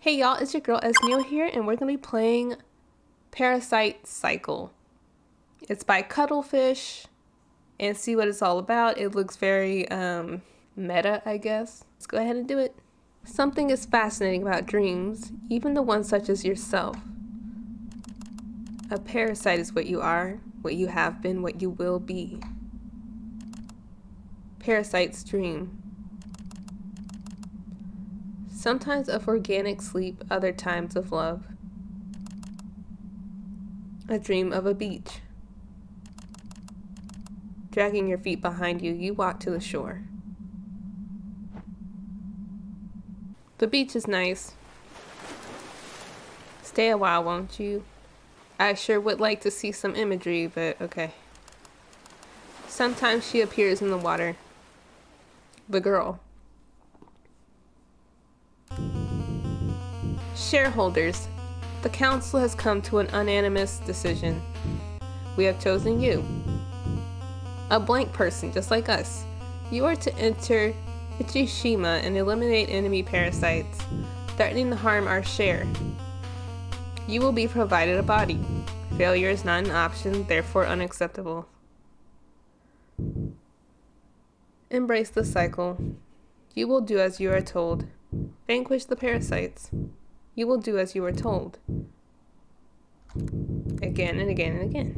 Hey y'all, it's your girl Esneo here, and we're going to be playing Parasyte Cycle. It's by Cuttlefish, and see what it's all about. It looks very meta, I guess. Let's go ahead and do it. Something is fascinating about dreams, even the ones such as yourself. A parasite is what you are, what you have been, what you will be. Parasites dream. Sometimes of organic sleep, other times of love. A dream of a beach. Dragging your feet behind you, you walk to the shore. The beach is nice. Stay a while, won't you? I sure would like to see some imagery, but okay. Sometimes she appears in the water. The girl. Shareholders, the council has come to an unanimous decision. We have chosen you. A blank person, just like us. You are to enter Ichishima and eliminate enemy parasites, threatening to harm our share. You will be provided a body. Failure is not an option, therefore unacceptable. Embrace the cycle. You will do as you are told. Vanquish the parasites. You will do as you are told. Again and again and again.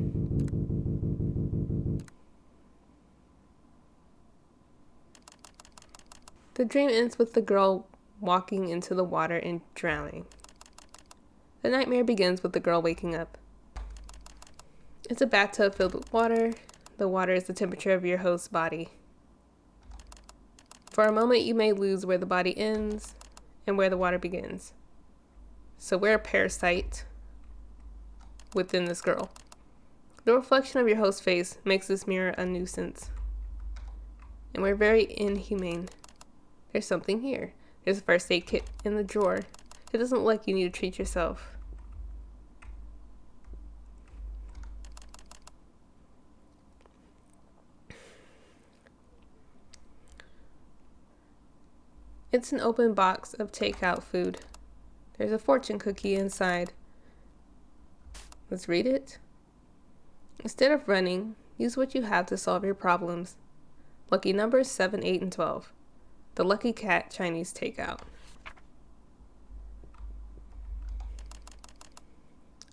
The dream ends with the girl walking into the water and drowning. The nightmare begins with the girl waking up. It's a bathtub filled with water. The water is the temperature of your host's body. For a moment, you may lose where the body ends and where the water begins. So we're a parasite within this girl. The reflection of your host's face makes this mirror a nuisance. And we're very inhumane. There's something here. There's a first aid kit in the drawer. It doesn't look like you need to treat yourself. It's an open box of takeout food. There's a fortune cookie inside. Let's read it. Instead of running, use what you have to solve your problems. Lucky numbers 7, 8, and 12. The Lucky Cat Chinese Takeout.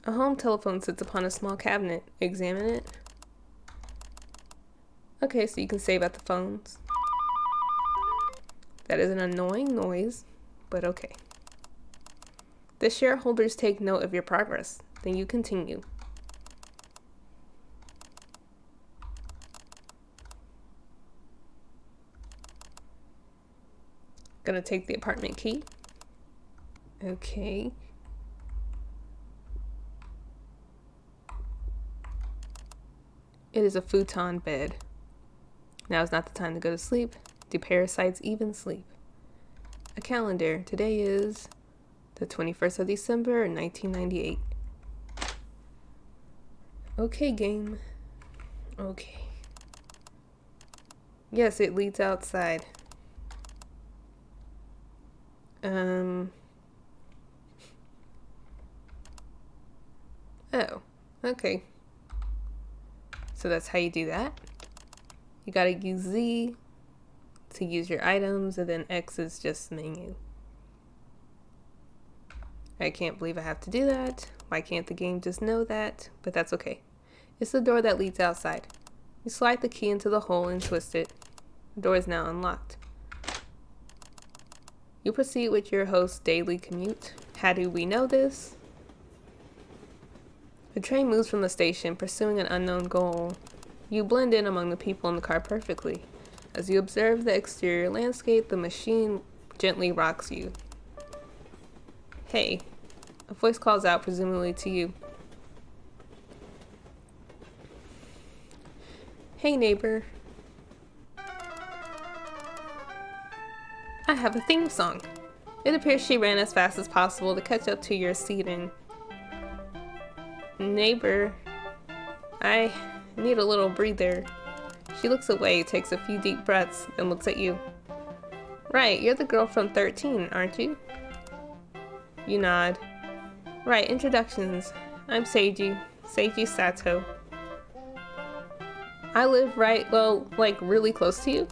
A home telephone sits upon a small cabinet. Examine it. Okay, so you can save at the phones. That is an annoying noise, but okay. The shareholders take note of your progress. Then you continue. Gonna take the apartment key. Okay. It is a futon bed. Now is not the time to go to sleep. Do parasites even sleep? A calendar. Today is the 21st of December, 1998. Okay, game. Okay. Yes, it leads outside. Oh, okay. So that's how you do that. You gotta use Z to use your items, and then X is just menu. I can't believe I have to do that. Why can't the game just know that? But that's okay. It's the door that leads outside. You slide the key into the hole and twist it. The door is now unlocked. You proceed with your host's daily commute. How do we know this? The train moves from the station, pursuing an unknown goal. You blend in among the people in the car perfectly. As you observe the exterior landscape, the machine gently rocks you. Hey, a voice calls out, presumably to you. Hey, neighbor. I have a theme song. It appears she ran as fast as possible to catch up to your seating. Neighbor, I need a little breather. She looks away, takes a few deep breaths, and looks at you. Right, you're the girl from 13, aren't you? You nod. Right, introductions. I'm Seiji Sato. I live really close to you.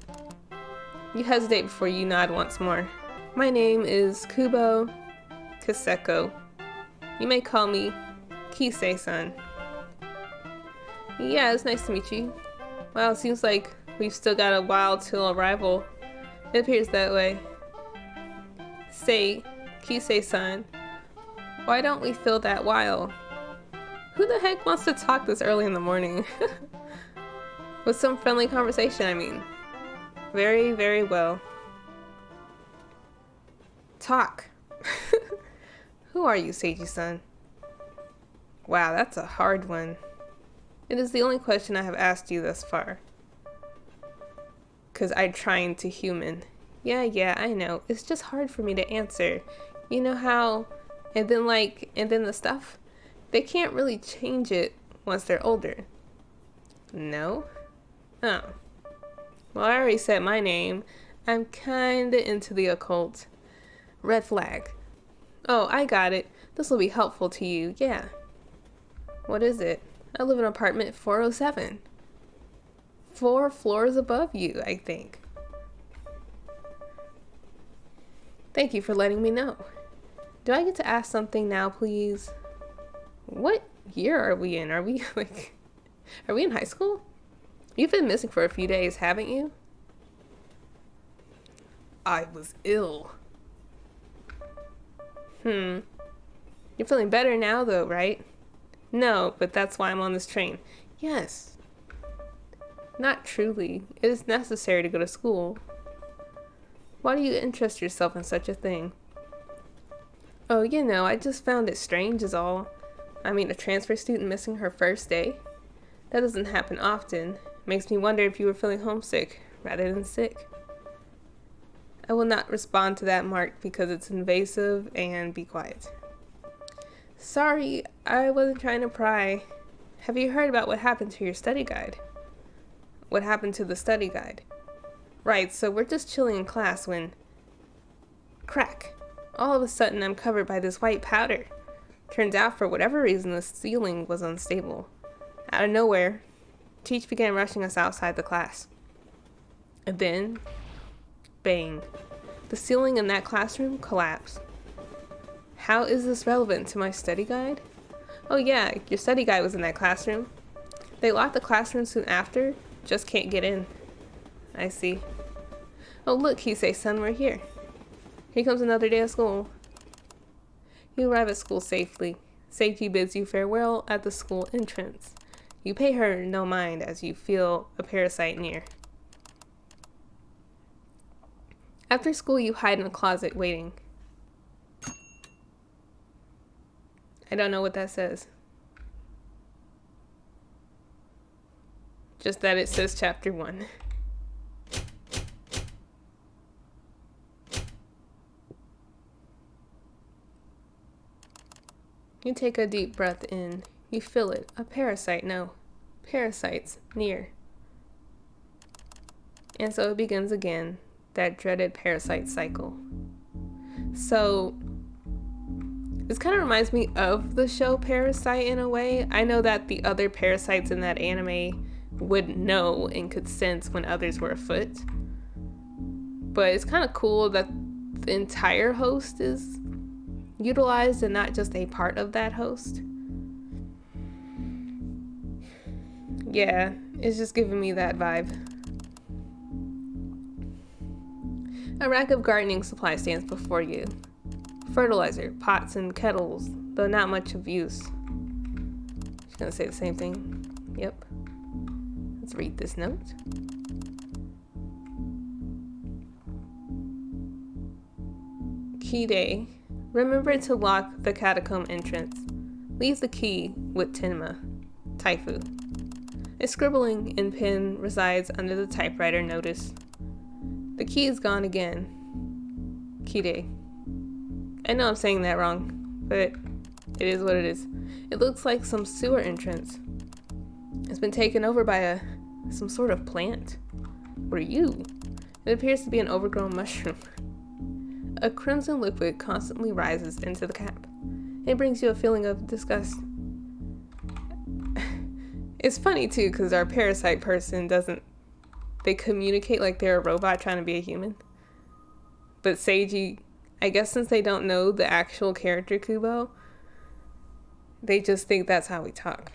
You hesitate before you nod once more. My name is Kubo Kiseko. You may call me Kisei-san. Yeah, it's nice to meet you. Wow, it seems like we've still got a while till arrival. It appears that way. Say, Kisei-san, why don't we fill that while? Who the heck wants to talk this early in the morning? With some friendly conversation, I mean. Very, very well. Talk. Who are you, Seiji-san? Wow, that's a hard one. It is the only question I have asked you thus far. 'Cause I'm trying to human. Yeah, I know. It's just hard for me to answer. You know how, and then the stuff? They can't really change it once they're older. No? Oh. Well, I already said my name. I'm kinda into the occult. Red flag. Oh, I got it. This will be helpful to you, yeah. What is it? I live in apartment 407. 4 floors above you, I think. Thank you for letting me know. Do I get to ask something now, please? What year are we in? Are we in high school? You've been missing for a few days, haven't you? I was ill. You're feeling better now though, right? No, but that's why I'm on this train. Yes. Not truly. It is necessary to go to school. Why do you interest yourself in such a thing? Oh, I just found it strange is all. I mean, a transfer student missing her first day? That doesn't happen often. Makes me wonder if you were feeling homesick rather than sick. I will not respond to that, Mark, because it's invasive, and be quiet. Sorry, I wasn't trying to pry. Have you heard about what happened to your study guide? What happened to the study guide? Right, so we're just chilling in class when... Crack! All of a sudden, I'm covered by this white powder. Turns out, for whatever reason, the ceiling was unstable. Out of nowhere, Teach began rushing us outside the class. And then, bang. The ceiling in that classroom collapsed. How is this relevant to my study guide? Oh yeah, your study guide was in that classroom. They locked the classroom soon after, just can't get in. I see. Oh look, Kisei-san, we're here. Here comes another day of school. You arrive at school safely. Seiji bids you farewell at the school entrance. You pay her no mind as you feel a parasite near. After school, you hide in a closet waiting. I don't know what that says. Just that it says chapter 1. You take a deep breath in. You feel it. A parasite, no. Parasites, near. And so it begins again. That dreaded Parasyte Cycle. So, this kind of reminds me of the show Parasite in a way. I know that the other parasites in that anime would know and could sense when others were afoot. But it's kind of cool that the entire host is utilized and not just a part of that host. Yeah, it's just giving me that vibe. A rack of gardening supplies stands before you. Fertilizer, pots, and kettles, though not much of use. She's gonna say the same thing. Yep. Let's read this note. Key day. Remember to lock the catacomb entrance. Leave the key with Tenma. Taifu. A scribbling in pen resides under the typewriter notice. The key is gone again. Kide. I know I'm saying that wrong, but it is what it is. It looks like some sewer entrance. It's been taken over by some sort of plant. What are you? It appears to be an overgrown mushroom. A crimson liquid constantly rises into the cap. It brings you a feeling of disgust. It's funny too, because our parasite person they communicate like they're a robot trying to be a human. But Seiji, I guess since they don't know the actual character Kubo, they just think that's how we talk.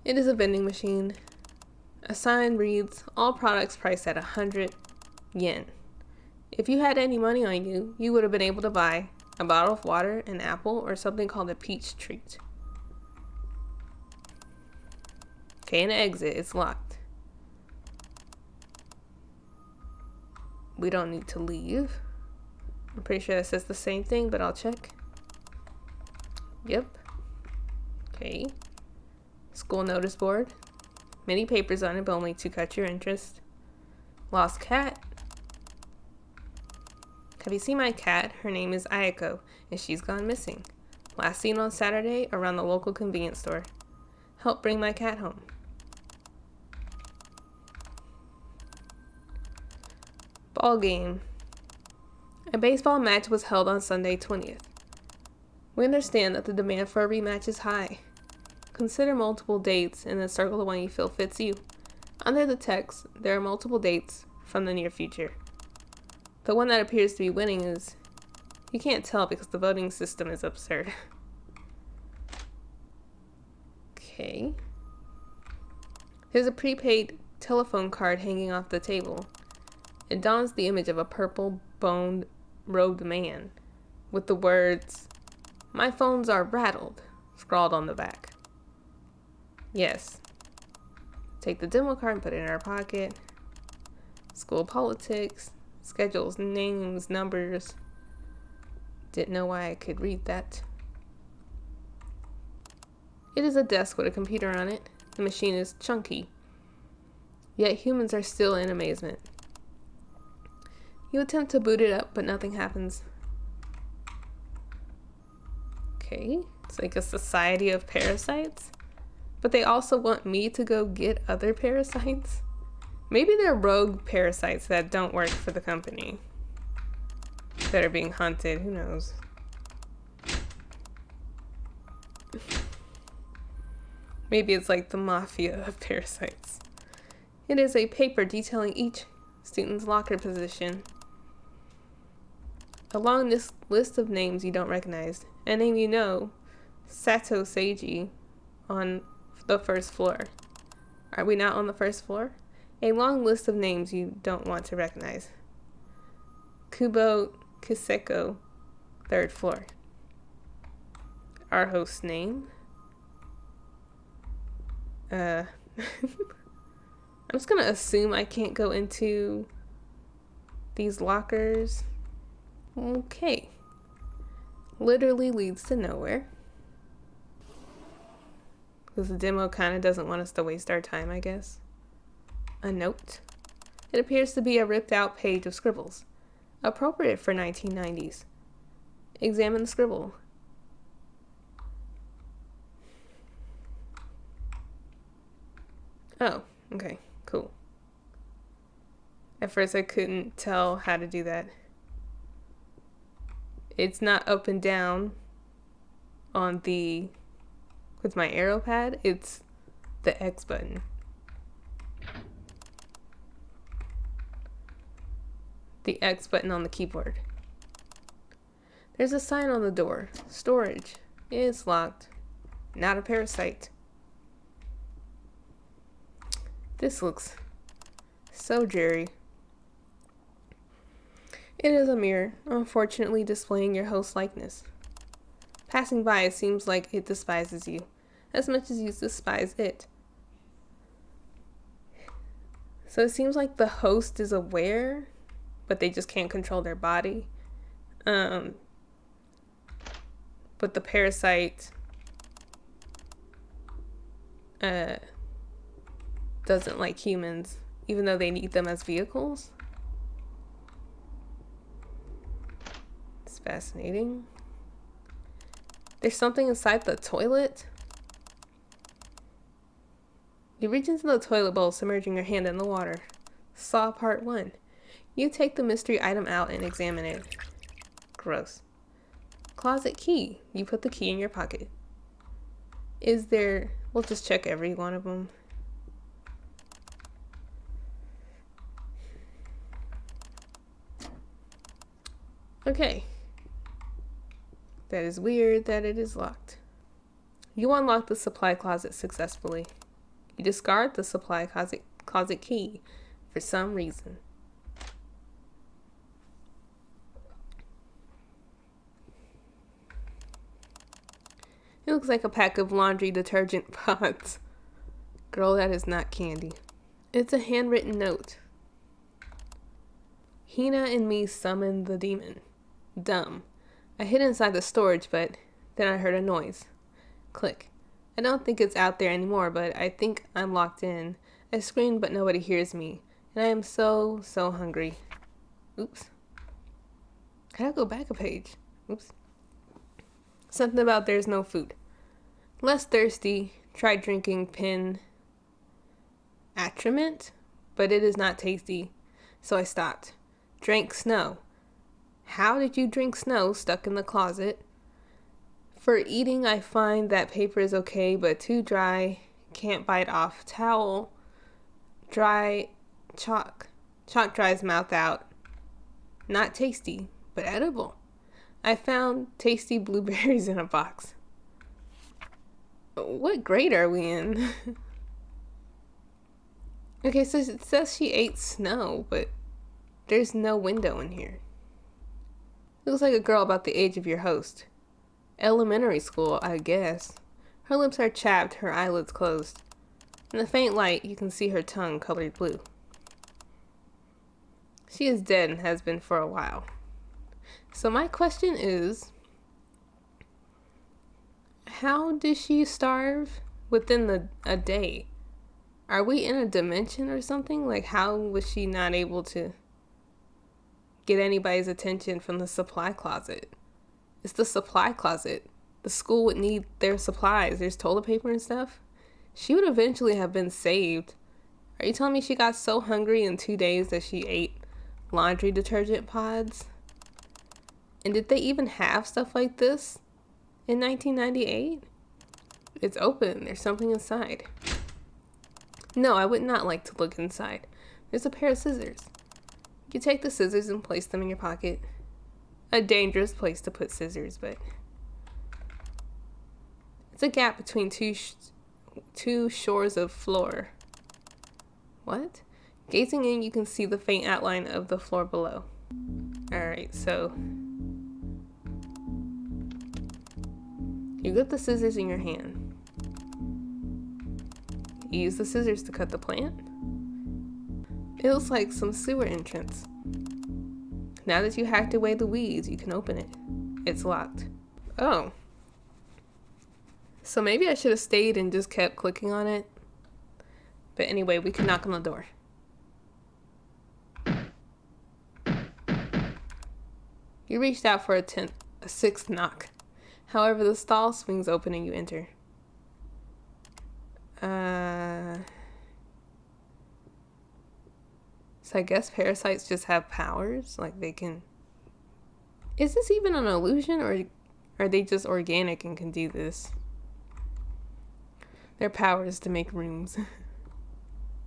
It is a vending machine. A sign reads, all products priced at 100 yen. If you had any money on you, you would have been able to buy a bottle of water, an apple, or something called a peach treat. Okay, an exit. It's locked. We don't need to leave. I'm pretty sure that says the same thing, but I'll check. Yep. Okay. School notice board. Many papers on it, but only to cut your interest. Lost cat. Have you seen my cat? Her name is Ayako, and she's gone missing. Last seen on Saturday around the local convenience store. Help bring my cat home. Ball game. A baseball match was held on Sunday 20th. We understand that the demand for a rematch is high. Consider multiple dates and then circle the one you feel fits you. Under the text, there are multiple dates from the near future. The one that appears to be winning is... You can't tell because the voting system is absurd. Okay. There's a prepaid telephone card hanging off the table. It dons the image of a purple, boned, robed man with the words, "My phones are rattled," scrawled on the back. Yes. Take the demo card and put it in our pocket. School politics, schedules, names, numbers. Didn't know why I could read that. It is a desk with a computer on it. The machine is chunky. Yet humans are still in amazement. You attempt to boot it up, but nothing happens. Okay, it's like a society of parasites. But they also want me to go get other parasites. Maybe they're rogue parasites that don't work for the company. That are being hunted, who knows? Maybe it's like the mafia of parasites. It is a paper detailing each student's locker position. Along this list of names you don't recognize, a name you know, Sato Seiji, on the first floor. Are we not on the first floor? A long list of names you don't want to recognize. Kubo Kiseko, third floor. Our host's name. I'm just gonna assume I can't go into these lockers. Okay. Literally leads to nowhere. Because the demo kind of doesn't want us to waste our time, I guess. A note. It appears to be a ripped out page of scribbles. Appropriate for 1990s. Examine the scribble. Oh, okay, cool. At first I couldn't tell how to do that. It's not up and down on with my arrow pad, it's the X button. The X button on the keyboard. There's a sign on the door. Storage. It's locked. Not a parasite. This looks so dreary. It is a mirror, unfortunately displaying your host's likeness. Passing by, it seems like it despises you, as much as you despise it. So it seems like the host is aware, but they just can't control their body. But the parasite doesn't like humans, even though they need them as vehicles. It's fascinating. There's something inside the toilet. You reach into the toilet bowl, submerging your hand in the water. Saw part 1. You take the mystery item out and examine it. Gross. Closet key. You put the key in your pocket. We'll just check every one of them. Okay. That is weird that it is locked. You unlock the supply closet successfully. You discard the supply closet key for some reason. It looks like a pack of laundry detergent pods. Girl, that is not candy. It's a handwritten note. Hina and me summoned the demon. Dumb. I hid inside the storage, but then I heard a noise. Click. I don't think it's out there anymore, but I think I'm locked in. I scream, but nobody hears me. And I am so hungry. Oops. Gotta go back a page. Oops. Something about there's no food. Less thirsty. Tried drinking pin atrament, but it is not tasty. So I stopped. Drank snow. How did you drink snow stuck in the closet? For eating, I find that paper is okay, but too dry. Can't bite off. Towel. Dry. Chalk. Chalk dries mouth out. Not tasty, but edible. I found tasty blueberries in a box. What grade are we in? Okay, so it says she ate snow, but there's no window in here. Looks like a girl about the age of your host. Elementary school, I guess. Her lips are chapped, her eyelids closed. In the faint light, you can see her tongue colored blue. She is dead and has been for a while. So my question is, how did she starve within a day? Are we in a dimension or something? Like, how was she not able to get anybody's attention from the supply closet? It's the supply closet. The school would need their supplies. There's toilet paper and stuff. She would eventually have been saved. Are you telling me she got so hungry in 2 days that she ate laundry detergent pods? And did they even have stuff like this in 1998? It's open. There's something inside. No, I would not like to look inside. There's a pair of scissors. You take the scissors and place them in your pocket. A dangerous place to put scissors, but it's a gap between two shores of floor. What? Gazing in, you can see the faint outline of the floor below. Alright, so you grip the scissors in your hand. You use the scissors to cut the plant. It looks like some sewer entrance. Now that you hacked away the weeds, you can open it. It's locked. Oh. So maybe I should have stayed and just kept clicking on it. But anyway, we can knock on the door. You reached out for a sixth knock. However, the stall swings open and you enter. So I guess parasites just have powers? Like they can... Is this even an illusion, or are they just organic and can do this? Their power is to make rooms.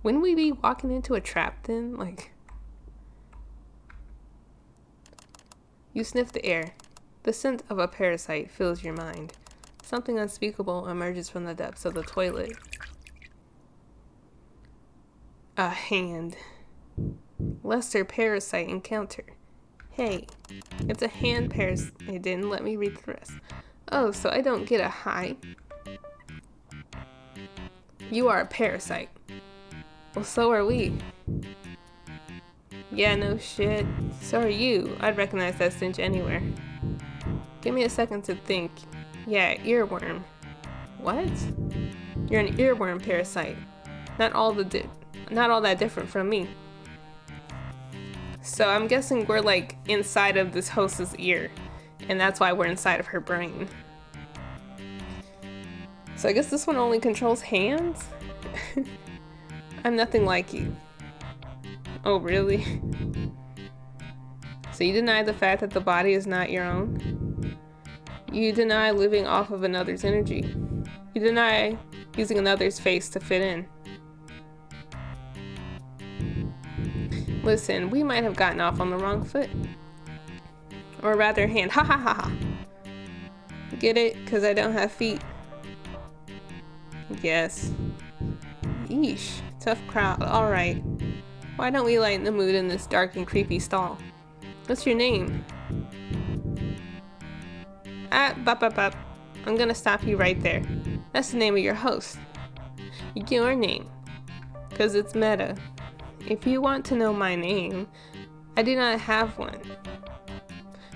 Wouldn't we be walking into a trap then? Like... You sniff the air. The scent of a parasite fills your mind. Something unspeakable emerges from the depths of the toilet. A hand. Lesser parasite encounter. Hey, it's a hand parasite. It didn't let me read the rest. Oh, so I don't get a hi. You are a parasite. Well, so are we. Yeah, no shit. So are you. I'd recognize that stench anywhere. Give me a second to think. Yeah, earworm. What? You're an earworm parasite. Not all that different from me. So I'm guessing we're like inside of this host's ear, and that's why we're inside of her brain. So I guess this one only controls hands? I'm nothing like you. Oh, really? So you deny the fact that the body is not your own? You deny living off of another's energy. You deny using another's face to fit in. Listen, we might have gotten off on the wrong foot. Or rather hand. Ha ha ha ha. Get it? Because I don't have feet. Yes. Yeesh. Tough crowd. Alright. Why don't we lighten the mood in this dark and creepy stall? What's your name? Bop. I'm gonna stop you right there. That's the name of your host. Your name. Because it's meta. If you want to know my name, I do not have one.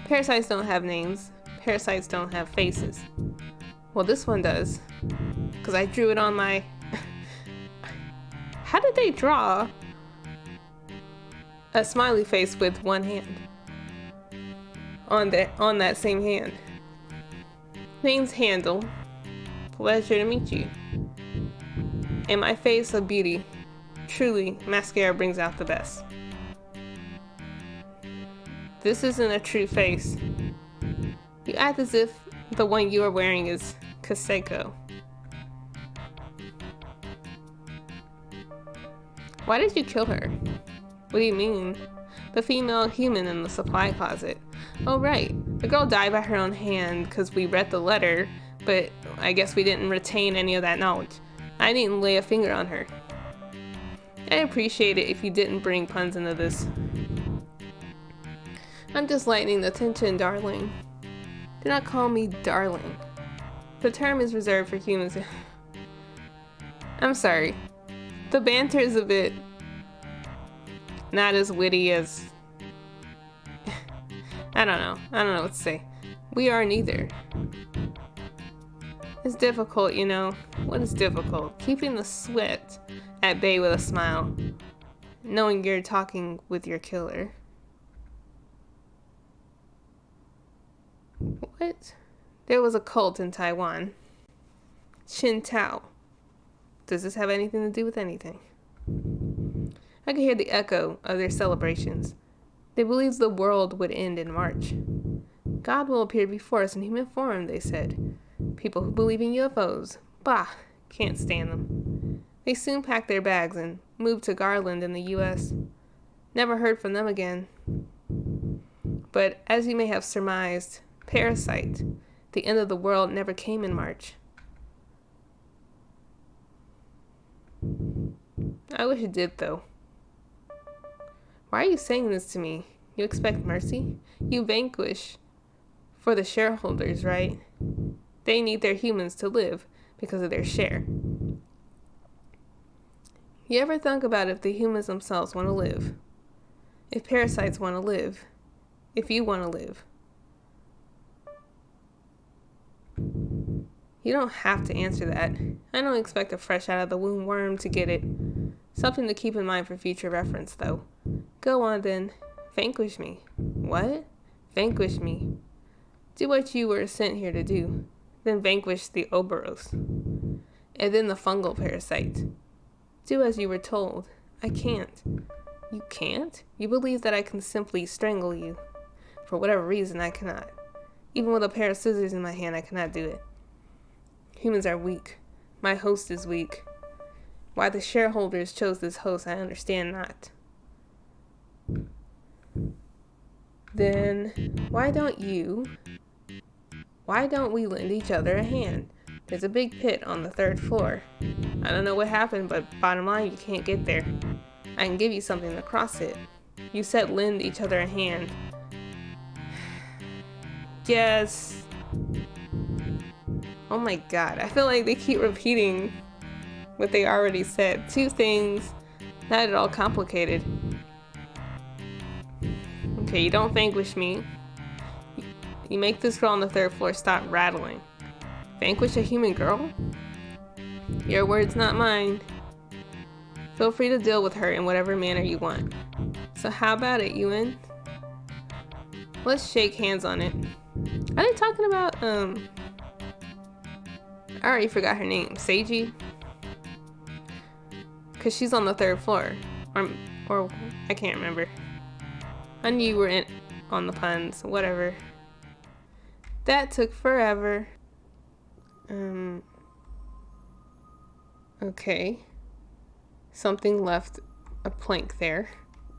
Parasites don't have names. Parasites don't have faces. Well, this one does. Because I drew it on my... How did they draw a smiley face with one hand? On that same hand. Name's Handle. Pleasure to meet you. And my face a beauty. Truly, mascara brings out the best. This isn't a true face. You act as if the one you are wearing is Kaseko. Why did you kill her? What do you mean? The female human in the supply closet. Oh right, the girl died by her own hand because we read the letter, but I guess we didn't retain any of that knowledge. I didn't lay a finger on her. I'd appreciate it if you didn't bring puns into this. I'm just lightening the tension, darling. Do not call me darling. The term is reserved for humans. I'm sorry. The banter is a bit not as witty as... I don't know what to say. We are neither. It's difficult, you know. What is difficult? Keeping the sweat at bay with a smile, knowing you're talking with your killer. What? There was a cult in Taiwan. Chin Tao. Does this have anything to do with anything? I could hear the echo of their celebrations. They believed the world would end in March. God will appear before us in human form, they said. People who believe in UFOs. Bah, can't stand them. They soon packed their bags and moved to Garland in the U.S. Never heard from them again. But as you may have surmised, Parasite, the end of the world, never came in March. I wish it did, though. Why are you saying this to me? You expect mercy? You vanquish for the shareholders, right? They need their humans to live because of their share. You ever think about if the humans themselves want to live? If parasites want to live? If you want to live? You don't have to answer that. I don't expect a fresh out of the womb worm to get it. Something to keep in mind for future reference, though. Go on then. Vanquish me. What? Vanquish me. Do what you were sent here to do. Then vanquish the Oberos. And then the fungal parasite. Do as you were told. I can't. You can't? You believe that I can simply strangle you. For whatever reason, I cannot. Even with a pair of scissors in my hand, I cannot do it. Humans are weak. My host is weak. Why the shareholders chose this host, I understand not. Then, why don't we lend each other a hand? There's a big pit on the 3rd floor. I don't know what happened, but bottom line, you can't get there. I can give you something to cross it. You said lend each other a hand. Yes. Oh my god, I feel like they keep repeating what they already said. 2 things, not at all complicated. Okay, you don't vanquish me. You make this girl on the 3rd floor stop rattling. Vanquish a human girl? Your words, not mine. Feel free to deal with her in whatever manner you want. So how about it, you in? Let's shake hands on it. Are they talking about, I already forgot her name. Seiji? Because she's on the 3rd floor. Or Or, I can't remember. I knew you were in on the puns. Whatever. That took forever. Okay. Something left a plank there.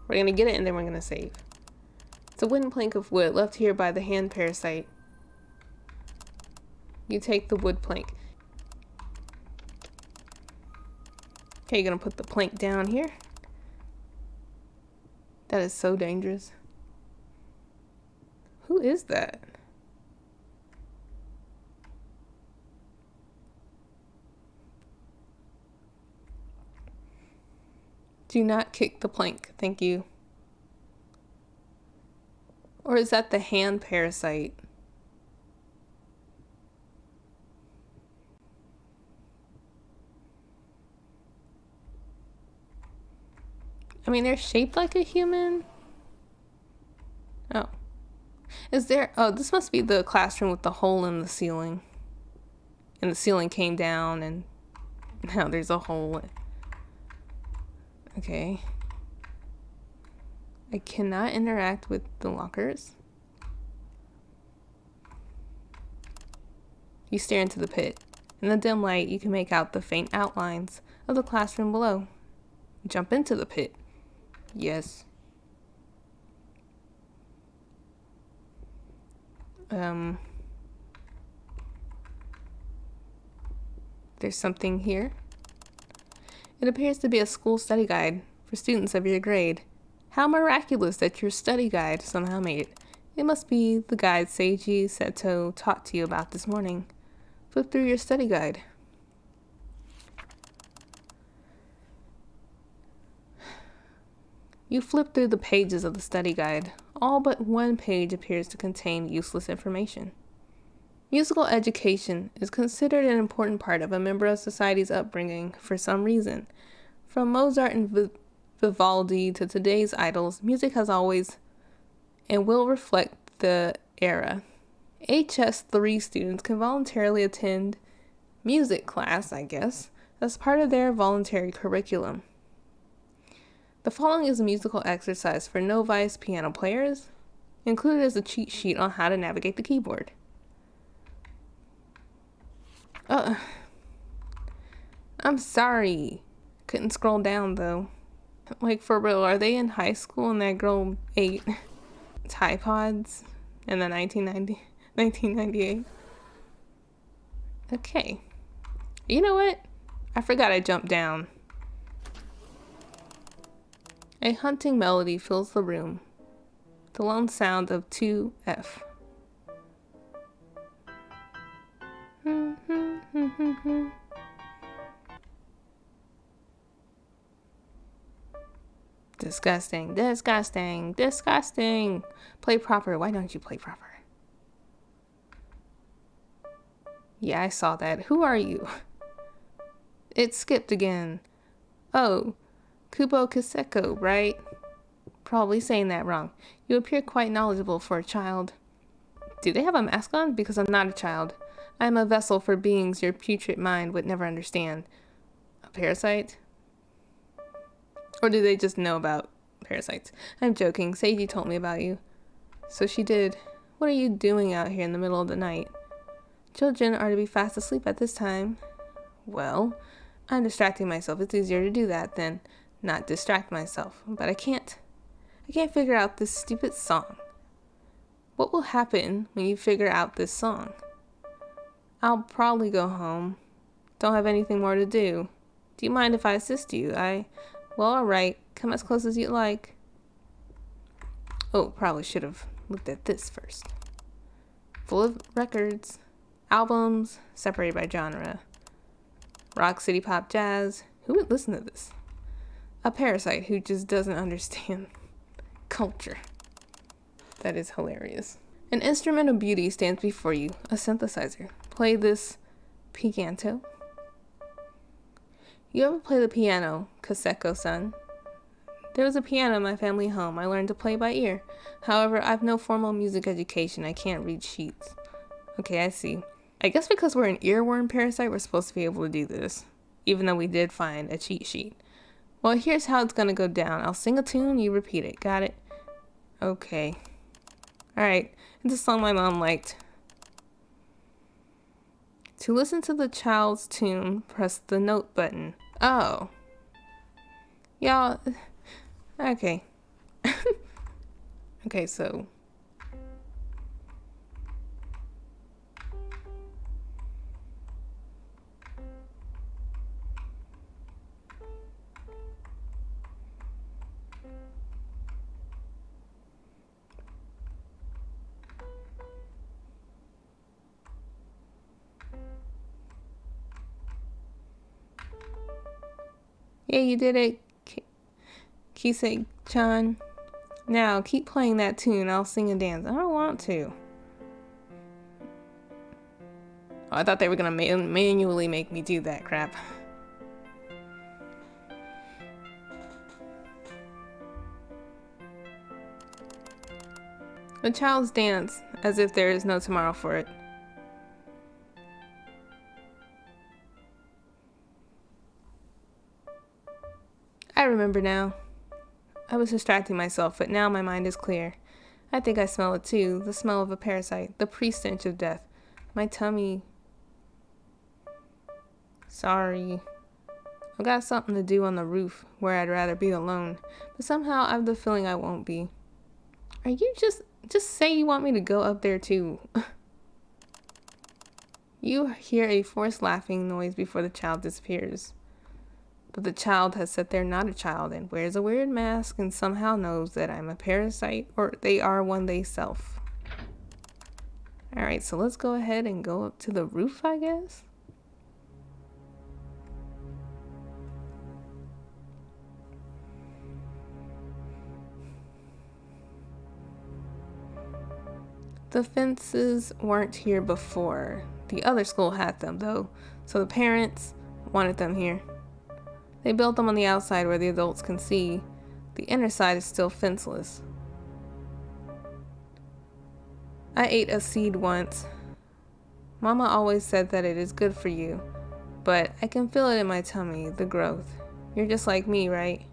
We're gonna get it and then we're gonna save. It's a wooden plank of wood left here by the hand parasite. You take the wood plank. Okay, you're gonna put the plank down here. That is so dangerous. Who is that? Do not kick the plank, thank you. Or is that the hand parasite? I mean, they're shaped like a human. Oh. Is there... Oh, this must be the classroom with the hole in the ceiling. And the ceiling came down and now there's a hole. Okay. I cannot interact with the lockers. You stare into the pit. In the dim light, you can make out the faint outlines of the classroom below. Jump into the pit. Yes. There's something here. It appears to be a school study guide for students of your grade. How miraculous that your study guide somehow made it. It must be the guide Seiji Seto taught to you about this morning. Flip through your study guide. You flip through the pages of the study guide. All but one page appears to contain useless information. Musical education is considered an important part of a member of society's upbringing for some reason. From Mozart and Vivaldi to today's idols, music has always and will reflect the era. HS3 students can voluntarily attend music class, I guess, as part of their voluntary curriculum. The following is a musical exercise for novice piano players, included as a cheat sheet on how to navigate the keyboard. I'm sorry. Couldn't scroll down though. Like, for real, are they in high school and that girl ate Tide Pods in the 1998? Okay. You know what? I forgot I jumped down. A hunting melody fills the room. The lone sound of 2F. Disgusting, disgusting, disgusting. Play proper. Why don't you play proper? Yeah, I saw that. Who are you? It skipped again. Oh, Kubo Kiseko, right? Probably saying that wrong. You appear quite knowledgeable for a child. Do they have a mask on? Because I'm not a child. I am a vessel for beings your putrid mind would never understand. A parasite? Or do they just know about parasites? I'm joking. Seiji told me about you. So she did. What are you doing out here in the middle of the night? Children are to be fast asleep at this time. Well, I'm distracting myself. It's easier to do that than not distract myself. But I can't figure out this stupid song. What will happen when you figure out this song? I'll probably go home. Don't have anything more to do. Do you mind if I assist you? Well, alright. Come as close as you like. Oh, probably should have looked at this first. Full of records. Albums separated by genre. Rock, city, pop, jazz. Who would listen to this? A parasite who just doesn't understand culture. That is hilarious. An instrument of beauty stands before you. A synthesizer. Play this picanto. You ever play the piano, Kaseko-san? There was a piano in my family home. I learned to play by ear. However, I've no formal music education. I can't read sheets. Okay, I see. I guess because we're an earworm parasite, we're supposed to be able to do this. Even though we did find a cheat sheet. Well, here's how it's gonna go down. I'll sing a tune, you repeat it. Got it? Okay. Alright, it's a song my mom liked. To listen to the child's tune, press the note button. Oh. Y'all. Okay. Okay, so. Yeah, you did it, Kisei-chan. Now, keep playing that tune. I'll sing and dance. I don't want to. Oh, I thought they were gonna manually make me do that crap. The child's dance as if there is no tomorrow for it. I remember now. I was distracting myself, but now my mind is clear. I think I smell it too, the smell of a parasite, the pre-stench of death. My tummy. Sorry. I've got something to do on the roof where I'd rather be alone, but somehow I have the feeling I won't be. Are you just say you want me to go up there too? You hear a forced laughing noise before the child disappears. But the child has said they're not a child and wears a weird mask and somehow knows that I'm a parasite or they are one they self. Alright, so let's go ahead and go up to the roof, I guess? The fences weren't here before. The other school had them though, so the parents wanted them here. They built them on the outside where the adults can see. The inner side is still fenceless. I ate a seed once. Mama always said that it is good for you, but I can feel it in my tummy, the growth. You're just like me, right?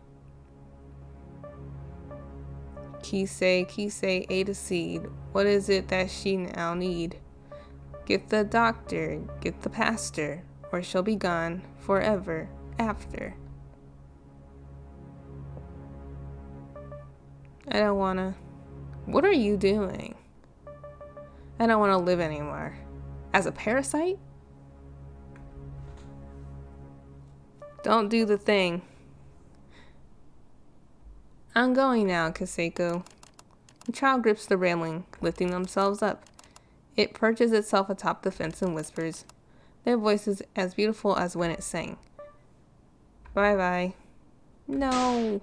Kisei ate a seed. What is it that she now need? Get the doctor, get the pastor, or she'll be gone forever after. I don't wanna. What are you doing? I don't wanna live anymore. As a parasite? Don't do the thing. I'm going now, Kaseko. The child grips the railing, lifting themselves up. It perches itself atop the fence and whispers. Their voice is as beautiful as when it sang. Bye-bye. No.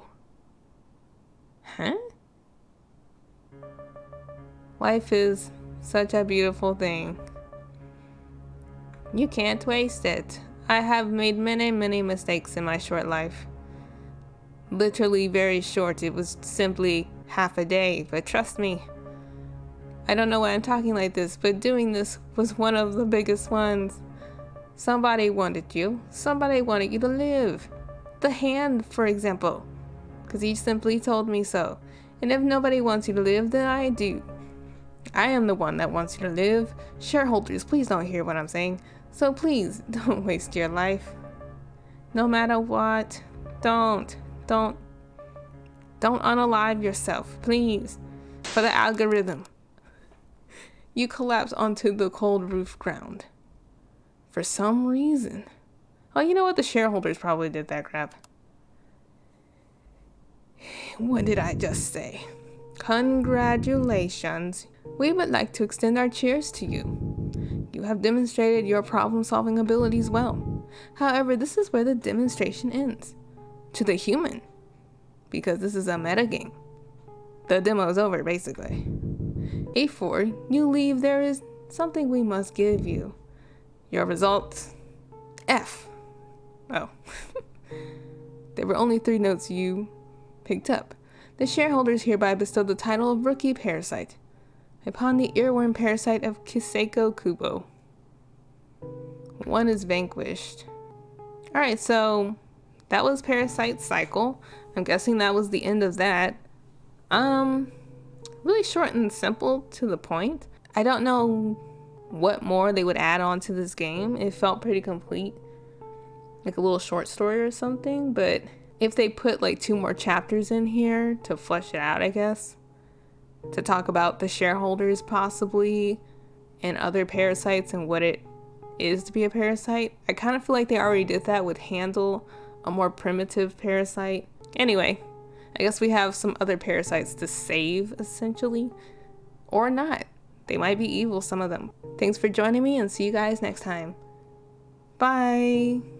Huh? Life is such a beautiful thing. You can't waste it. I have made many, many mistakes in my short life. Literally very short. It was simply half a day, but trust me. I don't know why I'm talking like this, but doing this was one of the biggest ones. Somebody wanted you. Somebody wanted you to live. The hand, for example. Because he simply told me so. And if nobody wants you to live, then I do. I am the one that wants you to live. Shareholders, please don't hear what I'm saying. So please, don't waste your life. No matter what, don't unalive yourself, please. For the algorithm. You collapse onto the cold roof ground. For some reason. Oh, you know what? The shareholders probably did that crap. What did I just say? Congratulations. We would like to extend our cheers to you. You have demonstrated your problem-solving abilities well. However, this is where the demonstration ends. To the human. Because this is a metagame. The demo is over, basically. A4, you leave. There is something we must give you. Your results. F. Oh. There were only 3 notes you picked up. The shareholders hereby bestow the title of Rookie Parasite upon the earworm parasite of Kiseko Kubo. 1 is vanquished. Alright, so that was Parasyte Cycle. I'm guessing that was the end of that. Really short and simple, to the point. I don't know what more they would add on to this game. It felt pretty complete, like a little short story or something, but if they put like 2 more chapters in here to flesh it out, I guess, to talk about the shareholders possibly and other parasites and what it is to be a parasite. I kind of feel like they already did that with Handle, a more primitive parasite. Anyway, I guess we have some other parasites to save, essentially, or not. They might be evil, some of them. Thanks for joining me, and see you guys next time. Bye!